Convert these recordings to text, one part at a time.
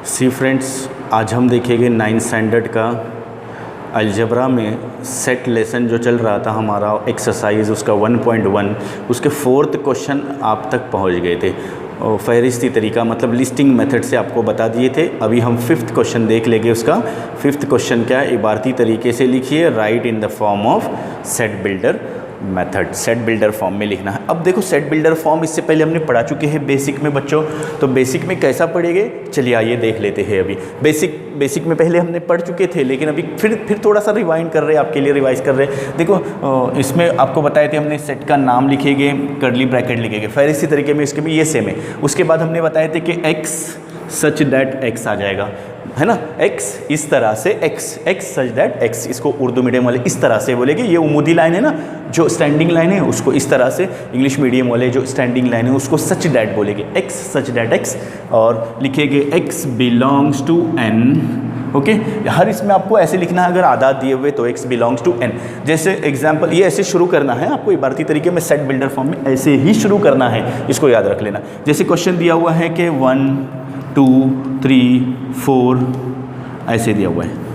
सी friends, आज हम देखेंगे 9th स्टैंडर्ड का अलजेब्रा में सेट लेसन जो चल रहा था हमारा एक्सरसाइज उसका 1.1 उसके 4th क्वेश्चन आप तक पहुंच गए थे। फहरिस्ती तरीका मतलब लिस्टिंग मेथड से आपको बता दिए थे। अभी हम 5th क्वेश्चन देख लेंगे। उसका 5th क्वेश्चन क्या है, इबारती तरीके से लिखिए, right in the form of set builder method. Set builder form में लिखना है। अब देखो, सेट बिल्डर फॉर्म इससे पहले हमने पढ़ा चुके हैं बेसिक में बच्चों। तो बेसिक में कैसा पढ़ेंगे, चलिए आइए देख लेते हैं। अभी बेसिक में पहले हमने पढ़ चुके थे, लेकिन अभी फिर थोड़ा सा रिवाइंड कर रहे हैं, आपके लिए रिवाइज कर रहे हैं। देखो, इसमें आपको बताए थे हमने सेट का नाम लिखेंगे, कर्ली ब्रैकेट लिखेंगे, फिर इसी तरीके में इसके भी ये सेम है। उसके बाद हमने बताए थे कि एक्स सच दैट एक्स आ जाएगा, है ना। एक्स इस तरह से, एक्स सच दैट एक्स, इसको उर्दू मीडियम वाले इस तरह से बोलेंगे। ये उमूदी लाइन है ना, जो स्टैंडिंग लाइन है उसको इस तरह से, इंग्लिश मीडियम वाले जो स्टैंडिंग लाइन है उसको सच दैट बोलेंगे, एक्स सच दैट एक्स। और लिखेंगे x belongs to n. Okay, हर इसमें आपको ऐसे लिखना है, अगर आदात दिए हुए तो एक्स बिलोंग्स टू एन। जैसे एग्जाम्पल, ये ऐसे शुरू करना है आपको इबारती तरीके में, सेट बिल्डर फॉर्म में ऐसे ही शुरू करना है, इसको याद रख लेना। जैसे क्वेश्चन दिया हुआ है कि 1 2 3 4 ऐसे दिया हुआ है।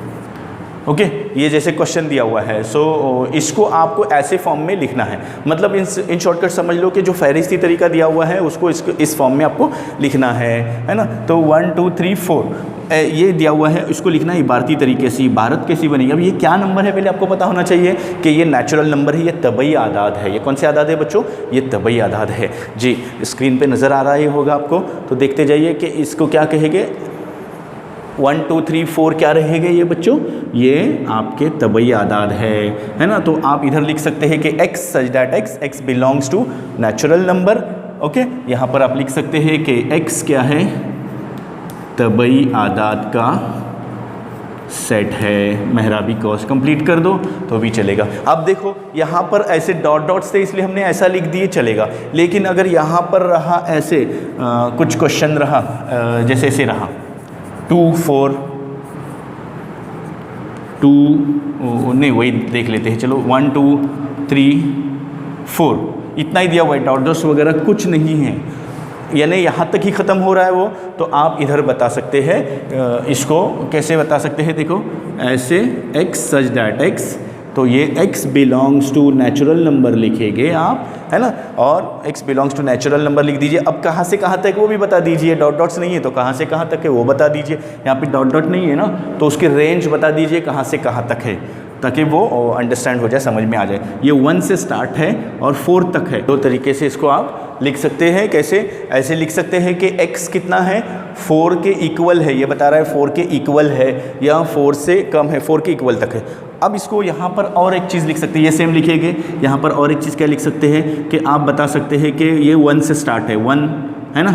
ओके, ये जैसे क्वेश्चन दिया हुआ है, सो इसको आपको ऐसे फॉर्म में लिखना है। मतलब इन शॉर्टकट समझ लो कि जो फहरिस्ती तरीका दिया हुआ है उसको इस फॉर्म में आपको लिखना है ना। तो 1 2 3 4 ये दिया हुआ है, इसको लिखना है इबारती तरीके से। इबारत कैसी बनेगी, अब ये क्या नंबर है पहले आपको पता होना चाहिए कि ये नेचुरल नंबर है, ये तबई आदाद है। ये कौन से आदाद है बच्चों, ये तबई आदाद है जी। स्क्रीन पे नज़र आ रहा है होगा आपको, तो देखते जाइए कि इसको क्या कहेंगे। 1 2 3 4 क्या रहेंगे ये बच्चों, ये आपके तबई आदाद है ना। तो आप इधर लिख सकते हैं कि x such that x belongs to natural number. Okay, यहाँ पर आप लिख सकते हैं कि x क्या है, तबई आदाद का सेट है। मेहराबी कॉस कंप्लीट कर दो तो भी चलेगा। अब देखो, यहाँ पर ऐसे डॉट डॉट्स थे इसलिए हमने ऐसा लिख दिए, चलेगा। लेकिन अगर यहाँ पर रहा ऐसे कुछ क्वेश्चन रहा, जैसे ऐसे रहा 2 4 2 नहीं, वही देख लेते हैं। चलो 1 2 3 4 इतना ही दिया हुआ है, डॉट डॉट्स वगैरह कुछ नहीं है, यानी यहाँ तक ही ख़त्म हो रहा है वो। तो आप इधर बता सकते हैं, इसको कैसे बता सकते हैं, देखो ऐसे x सच दैट x, तो ये x belongs to natural number लिखेंगे आप, है ना। और x belongs to natural number लिख दीजिए। अब कहाँ से कहाँ तक वो भी बता दीजिए, डॉट डॉट्स नहीं है तो कहाँ से कहाँ तक है वो बता दीजिए। यहाँ पे डॉट डॉट नहीं है ना, तो उसकी रेंज बता दीजिए कहाँ से कहाँ तक है, ताकि वो अंडरस्टैंड हो जाए, समझ में आ जाए। ये 1 से स्टार्ट है और 4 तक है। दो तरीके से इसको आप लिख सकते हैं। कैसे, ऐसे लिख सकते हैं कि x कितना है, 4 के इक्वल है, ये बता रहा है 4 के इक्वल है, या 4 से कम है, 4 के इक्वल तक है। अब इसको यहाँ पर और एक चीज़ लिख सकते हैं, ये सेम लिखेंगे। यहाँ पर और एक चीज़ क्या लिख सकते हैं कि आप बता सकते हैं कि ये 1 से स्टार्ट है, 1 है ना,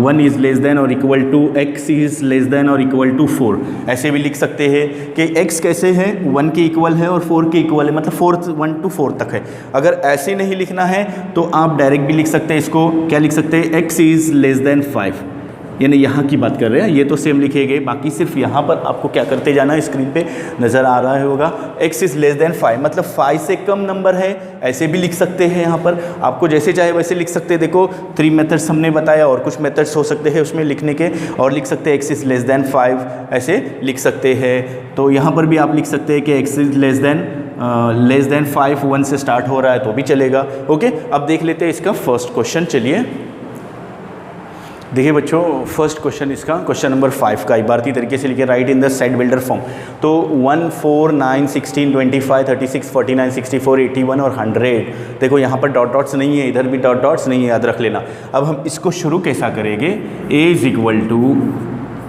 1 इज़ लेस देन और equal to x is less than और इक्वल टू 4। ऐसे भी लिख सकते हैं कि x कैसे है, 1 के इक्वल है और 4 के इक्वल है, मतलब 1 to 4 तक है। अगर ऐसे नहीं लिखना है तो आप डायरेक्ट भी लिख सकते हैं। इसको क्या लिख सकते हैं, x इज़ लेस देन 5, यानी यहाँ की बात कर रहे हैं। ये तो सेम लिखेंगे, बाकी सिर्फ यहाँ पर आपको क्या करते जाना है, स्क्रीन पे नज़र आ रहा होगा, x इज़ लेस देन 5 मतलब 5 से कम नंबर है, ऐसे भी लिख सकते हैं। यहाँ पर आपको जैसे चाहे वैसे लिख सकते हैं। देखो 3 मेथड्स हमने बताया, और कुछ मेथड्स हो सकते हैं उसमें लिखने के, और लिख सकते हैं x इज़ लेस देन 5, ऐसे लिख सकते हैं। तो यहाँ पर भी आप लिख सकते हैं कि x इज़ लेस देन 5, 1 से स्टार्ट हो रहा है तो भी चलेगा। ओके, अब देख लेते हैं इसका फर्स्ट क्वेश्चन। चलिए देखिए बच्चों, फर्स्ट क्वेश्चन इसका क्वेश्चन नंबर 5 का इबारती तरीके से लिखे, right in the set builder form. तो 1 4 9 16 25 36 49 64 81 और 100। देखो यहाँ पर डॉट डॉट्स नहीं है, इधर भी डॉट डॉट्स नहीं है, याद रख लेना। अब हम इसको शुरू कैसा करेंगे, a is equal to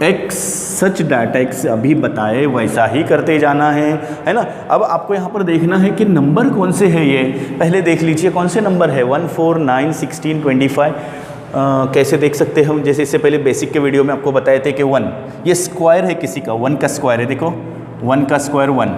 x such that x, अभी बताए वैसा ही करते जाना है ना। अब आपको यहाँ पर देखना है कि नंबर कौन से है, ये पहले देख लीजिए कौन से नंबर है। 1 4 9 16 25 कैसे देख सकते हैं हम, जैसे इससे पहले बेसिक के वीडियो में आपको बताए थे कि 1 ये स्क्वायर है किसी का, 1 का स्क्वायर है। देखो 1 का स्क्वायर 1,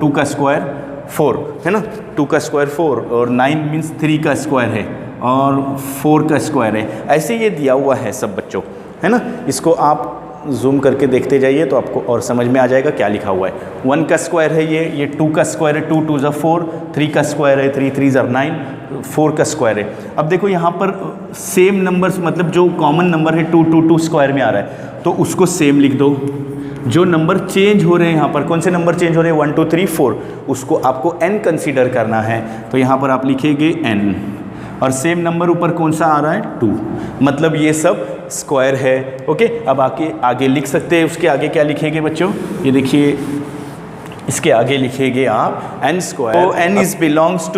2 का स्क्वायर 4 है ना, 2 का स्क्वायर 4, और 9 मीन्स 3 का स्क्वायर है, और 4 का स्क्वायर है। ऐसे ये दिया हुआ है सब बच्चों, है ना। इसको आप जूम करके देखते जाइए तो आपको और समझ में आ जाएगा क्या लिखा हुआ है। 1 का स्क्वायर है ये 2 का स्क्वायर है 2 2 ज़ा 4, 3 का स्क्वायर है 3 3 ज़ा 9, 4 का स्क्वायर है। अब देखो यहाँ पर सेम नंबर्स, मतलब जो कॉमन नंबर है 2 2 2 स्क्वायर में आ रहा है तो उसको सेम लिख दो। जो नंबर चेंज हो रहे हैं यहाँ पर, कौन से नंबर चेंज हो रहे हैं 1 2 3 4, उसको आपको n कंसीडर करना है तो यहाँ पर आप लिखेंगे n, और सेम नंबर ऊपर कौन सा आ रहा है 2, मतलब ये सब स्क्वायर है। ओके, अब आगे लिख सकते हैं। उसके आगे क्या लिखेंगे बच्चों, ये देखिए इसके आगे लिखेंगे आप n स्क्वायर। तो n belongs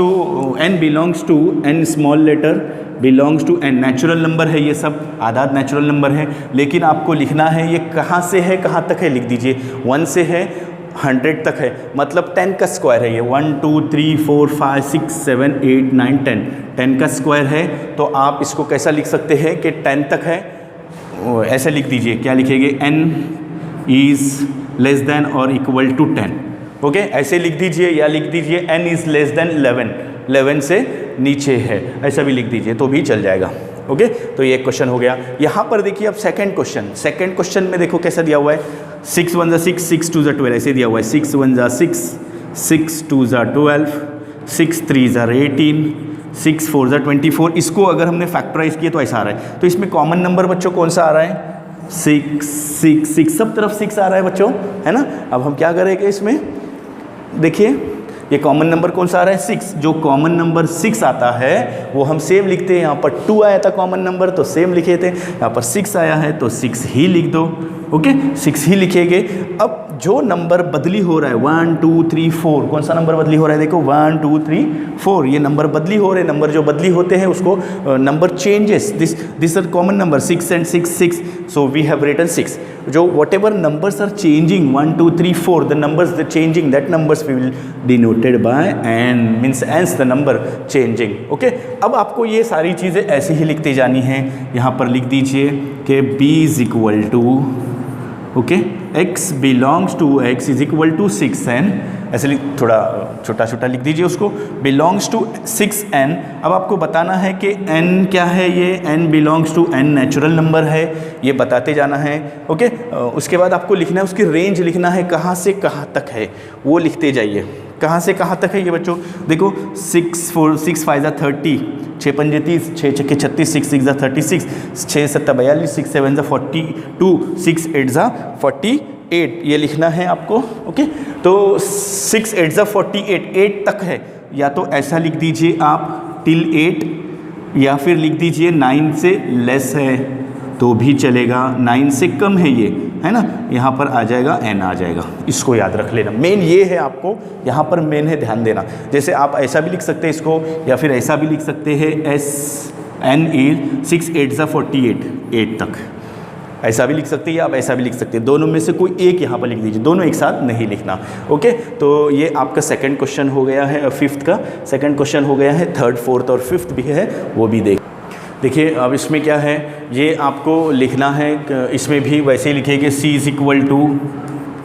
to n small letter belongs to n, natural number है ये सब, आदाद नेचुरल नंबर है, लेकिन आपको लिखना है ये कहाँ से है कहाँ तक है, लिख दीजिए 1 से है 100 तक है, मतलब 10 का स्क्वायर है ये, 1 2 3 4 5 6 7 8 9 10 का स्क्वायर है। तो आप इसको कैसा लिख सकते हैं कि 10 तक है, ऐसे लिख दीजिए। क्या लिखेंगे, n इज़ लेस देन और इक्वल टू 10। ओके, ऐसे लिख दीजिए, या लिख दीजिए n इज़ लेस देन 11 से नीचे है, ऐसा भी लिख दीजिए तो भी चल जाएगा। ओके, तो ये क्वेश्चन हो गया। यहाँ पर देखिए अब सेकंड क्वेश्चन में देखो कैसा दिया हुआ है, 6 1 ज़ा 6 6 2 ज़ा 12 ऐसे दिया हुआ है, 6 1 ज़ा 6 6 2 ज़ा 12 6 3 ज़ा 18 6 4 ज़ा 24। इसको अगर हमने फैक्टराइज किया तो ऐसा आ रहा है। तो इसमें कॉमन नंबर बच्चों कौन सा आ रहा है, 6 6 6, सब तरफ 6 आ रहा है बच्चों, है ना। अब हम क्या करेंगे इसमें, देखिए ये कॉमन नंबर कौन सा आ रहा है 6, जो कॉमन नंबर 6 आता है वो हम सेम लिखते हैं। यहाँ पर 2 आया था कॉमन नंबर तो सेम लिखे थे, यहाँ पर 6 आया है तो 6 ही लिख दो। ओके, 6 ही लिखेंगे। अब जो नंबर बदली हो रहा है 1 2 3 4, कौन सा नंबर बदली हो रहा है, देखो 1 2 3 4, ये नंबर बदली हो रहे हैं। नंबर जो बदली होते हैं उसको number changes, this are common number 6 and 6 6, so we have written 6। जो whatever numbers are changing 1 2 3 4, the numbers the changing, that numbers we will denoted by n, means n's the number changing. Okay, अब आपको ये सारी चीज़ें ऐसे ही लिखती जानी हैं। यहाँ पर लिख दीजिए कि b is equal to, okay, x belongs to x is equal to 6n, ऐसे थोड़ा छोटा छोटा लिख दीजिए उसको, बिलोंग्स टू 6n। अब आपको बताना है कि n क्या है, ये n belongs to n natural number है, ये बताते जाना है। ओके, उसके बाद आपको लिखना है, उसकी रेंज लिखना है कहाँ से कहाँ तक है, वो लिखते जाइए। कहाँ से कहाँ तक है ये बच्चों, देखो 6 5 ज़ा 30, 6 पंजे 30, 6 छक्के 36, 6 6 ज़ा 36, 6 7 42, 6 7 ज़ा 42, 6 8 ज़ा 48, ये लिखना है आपको। ओके, तो 6 8 ज़ा 48, 8 तक है, या तो ऐसा लिख दीजिए आप टिल 8, या फिर लिख दीजिए 9 से लेस है तो भी चलेगा, 9 से कम है ये, है ना, यहाँ पर आ जाएगा n आ जाएगा। इसको याद रख लेना, मेन ये है, आपको यहाँ पर मेन है ध्यान देना। जैसे आप ऐसा भी लिख सकते हैं इसको, या फिर ऐसा भी लिख सकते हैं n इज 6 8 ज़ा 48, 8 तक, ऐसा भी लिख सकते हैं, आप ऐसा भी लिख सकते हैं। दोनों में से कोई एक यहाँ पर लिख दीजिए, दोनों एक साथ नहीं लिखना। ओके, तो ये आपका सेकंड क्वेश्चन हो गया है, फिफ्थ का सेकंड क्वेश्चन हो गया है। थर्ड फोर्थ और फिफ्थ भी है, वो भी देखिए। अब इसमें क्या है, ये आपको लिखना है, इसमें भी वैसे ही लिखेंगे c is equal to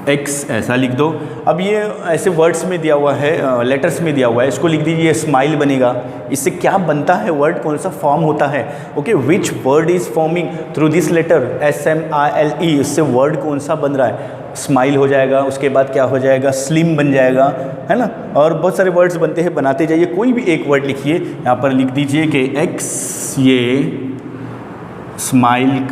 x, ऐसा लिख दो। अब ये ऐसे वर्ड्स में दिया हुआ है, लेटर्स में दिया हुआ है, इसको लिख दीजिए स्माइल बनेगा। इससे क्या बनता है, वर्ड कौन सा फॉर्म होता है, okay, which word is forming through this letter SMILE, इससे वर्ड कौन सा बन रहा है, स्माइल हो जाएगा। उसके बाद क्या हो जाएगा, स्लिम बन जाएगा, है ना। और बहुत सारे वर्ड्स बनते हैं, बनाते जाइए। कोई भी एक वर्ड लिखिए, यहाँ पर लिख दीजिए कि x ये स्माइल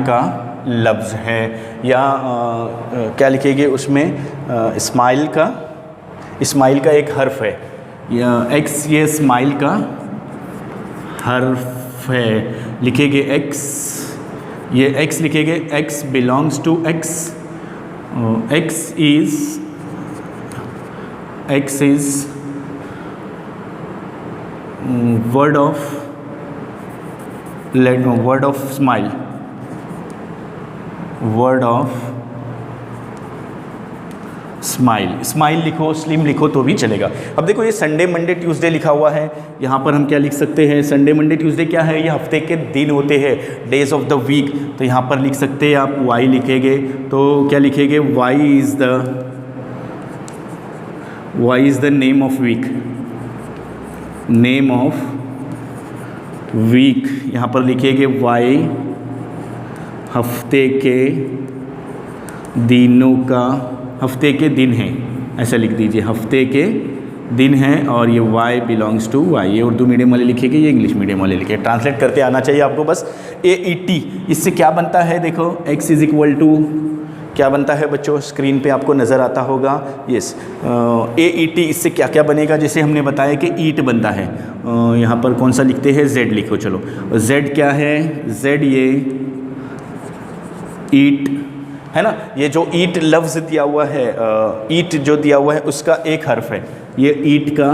का लफ्ज़ है, या क्या लिखेंगे उसमें, स्माइल का एक हर्फ है, या x ये स्माइल का हर्फ है, लिखेंगे x, ये x लिखेंगे, x belongs to x, x is word of smile, smile लिखो, स्लिम लिखो तो भी चलेगा। अब देखो ये संडे मंडे ट्यूसडे लिखा हुआ है, यहाँ पर हम क्या लिख सकते हैं, संडे मंडे ट्यूसडे क्या है, ये हफ्ते के दिन होते हैं, डेज ऑफ द वीक। तो यहाँ पर लिख सकते हैं आप y लिखेंगे, तो क्या लिखेंगे, y is the name of week, यहाँ पर लिखेंगे y हफ्ते के दिनों का, हफ्ते के दिन हैं, ऐसा लिख दीजिए, हफ्ते के दिन हैं और ये y बिलोंग्स टू y। ये उर्दू मीडियम वाले लिखेंगे, ये इंग्लिश मीडियम वाले लिखे। ट्रांसलेट करते आना चाहिए आपको बस। AET इससे क्या बनता है, देखो x इज इक्वल टू क्या बनता है बच्चों, स्क्रीन पे आपको नज़र आता होगा। यस, AET इससे क्या क्या बनेगा, जैसे हमने बताया कि ईट बनता है। यहाँ पर कौन सा लिखते हैं, Z लिखो। चलो Z क्या है, Z ये ईट है ना, ये जो ईट लफ्ज़ दिया हुआ है, ईट जो दिया हुआ है उसका एक हर्फ है, ये ईट का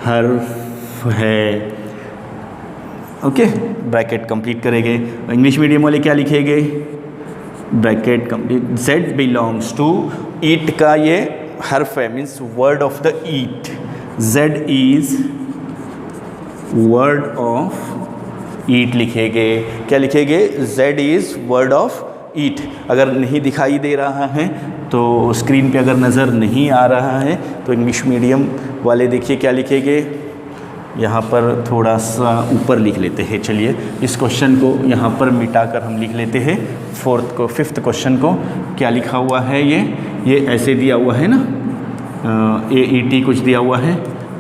हर्फ है। ओके, ब्रैकेट कंप्लीट करेंगे। इंग्लिश मीडियम वाले क्या लिखेंगे, bracket complete, Z belongs to eat का ये हर्फ है, means word of the eat. Z is word of eat लिखेंगे। क्या लिखेंगे, Z is word of eat. अगर नहीं दिखाई दे रहा है तो स्क्रीन पे अगर नज़र नहीं आ रहा है तो इंग्लिश मीडियम वाले देखिए क्या लिखेंगे, यहाँ पर थोड़ा सा ऊपर लिख लेते हैं। चलिए इस क्वेश्चन को यहाँ पर मिटाकर हम लिख लेते हैं। फिफ्थ क्वेश्चन को क्या लिखा हुआ है, ये ऐसे दिया हुआ है ना, AET कुछ दिया हुआ है,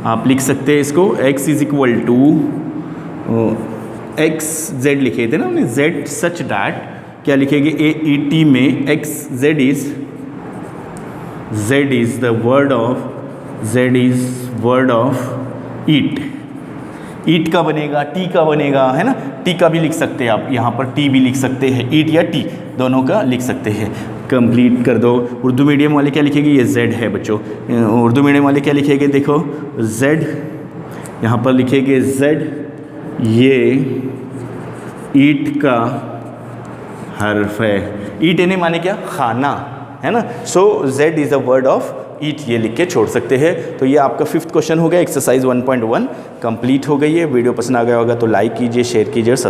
आप लिख सकते हैं इसको x is equal to XZ लिखे थे ना हमने, Z सच डैट क्या लिखेंगे, AET में Z is the word of, Z is word of eat. Eat का बनेगा, टी का बनेगा, है ना, टी का भी लिख सकते हैं आप, यहाँ पर टी भी लिख सकते हैं, ईट या टी दोनों का लिख सकते हैं। कंप्लीट कर दो। उर्दू मीडियम वाले क्या लिखेंगे, ये Z है बच्चों। उर्दू मीडियम वाले क्या लिखेंगे, देखो Z, यहाँ पर लिखेंगे Z ये ईट का हर्फ है। ईट यानी माने क्या, खाना, है ना। So Z is a word of eat, ये लिख के छोड़ सकते हैं। तो ये आपका फिफ्थ क्वेश्चन हो गया। एक्सरसाइज 1.1 कंप्लीट हो गई है। वीडियो पसंद आ गया होगा तो लाइक कीजिए, शेयर कीजिए।